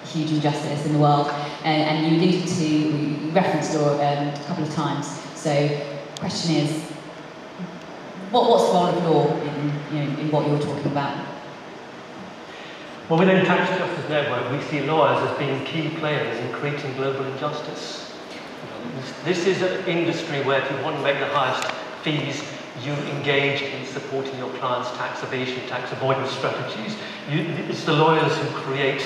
huge injustice in the world, and you alluded to, you referenced law a couple of times. So, the question is, what's the role of law in what you're talking about? Well, within Tax Justice Network, we see lawyers as being key players in creating global injustice. This is an industry where if you want to make the highest fees, you engage in supporting your clients' tax evasion, tax avoidance strategies. It's the lawyers who create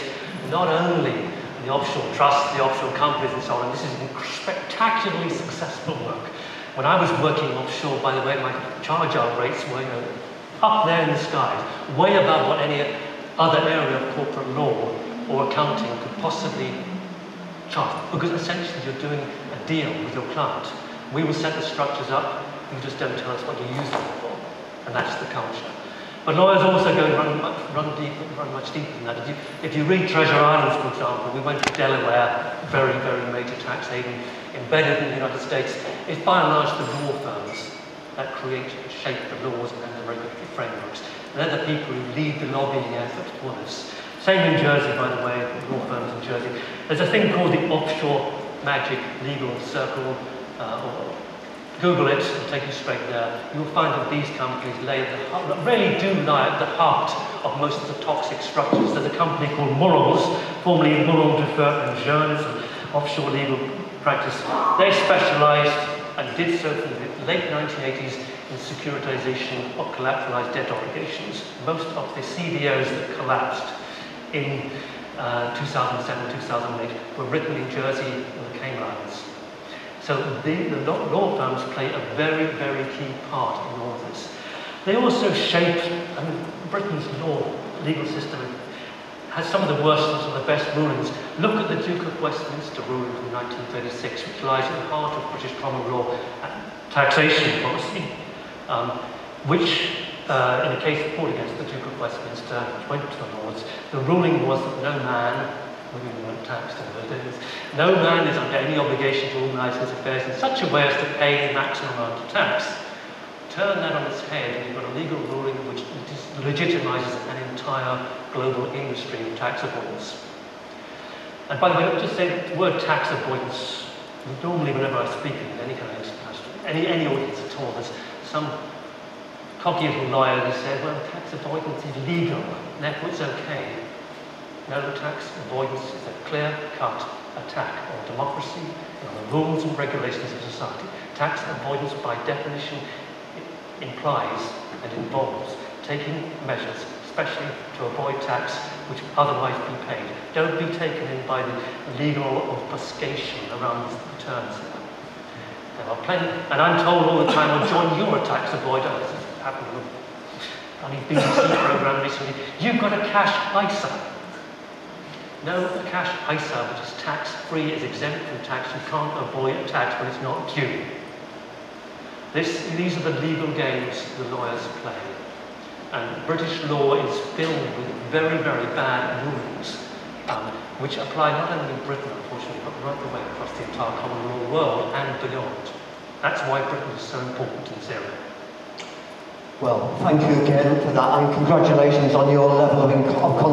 not only the offshore trusts, the offshore companies and so on. This is spectacularly successful work. When I was working offshore, by the way, my charge-out rates were up there in the skies, way above what any other area of corporate law or accounting could possibly charge. Because essentially you're doing a deal with your client. We will set the structures up, you just don't tell us what you use them for. And that's the culture. But lawyers also go run much deeper than that. If you read Treasure Islands, for example, we went to Delaware, very, very major tax haven, embedded in the United States. It's by and large the law firms that create and shape the laws and the regulatory frameworks. And they're the people who lead the lobbying effort for this. Same in Jersey, by the way, law firms in Jersey. There's a thing called the offshore magic legal circle, or Google it, it'll take you straight there. You'll find that these companies really do lie at the heart of most of the toxic structures. There's a company called Morals, formerly Moral Defer and Jeune, an offshore legal practice. They specialized and did so from the late 1980s in securitization of collateralized debt obligations. Most of the CDOs that collapsed in 2007, 2008 were written in Jersey and the Cayman Islands. So the law firms play a very, very key part in all of this. They also shape, Britain's legal system has some of the worst and some of the best rulings. Look at the Duke of Westminster ruling from 1936, which lies at the heart of British common law taxation policy, which, in a case fought against the Duke of Westminster, which went to the Lords, the ruling was that no man, we weren't taxed in those days, no man is under any obligation to organise his affairs in such a way as to pay the maximum amount of tax. Turn that on its head and you've got a legal ruling which legitimises an entire global industry of tax avoidance. And by the way, let me just say the word tax avoidance, normally whenever I speak in any kind of any audience at all, there's some cocky little lawyer who says, well, tax avoidance is legal, and therefore it's okay. No, tax avoidance is a clear-cut attack on democracy and on the rules and regulations of society. Tax avoidance, by definition, implies and involves taking measures, especially to avoid tax which would otherwise be paid. Don't be taken in by the legal obfuscation around the returns. There are plenty, and I'm told all the time, well, John, you're a tax avoider. This has happened with a funny BBC programme recently. You've got a cash ISA. No, a cash ISA, which is tax-free, is exempt from tax. You can't avoid a tax when it's not due. These are the legal games the lawyers play. And British law is filled with very, very bad rulings, which apply not only in Britain, unfortunately, but right the way across the entire common law world and beyond. That's why Britain is so important in this area. Well, thank you again for that, and congratulations on your level of concentration.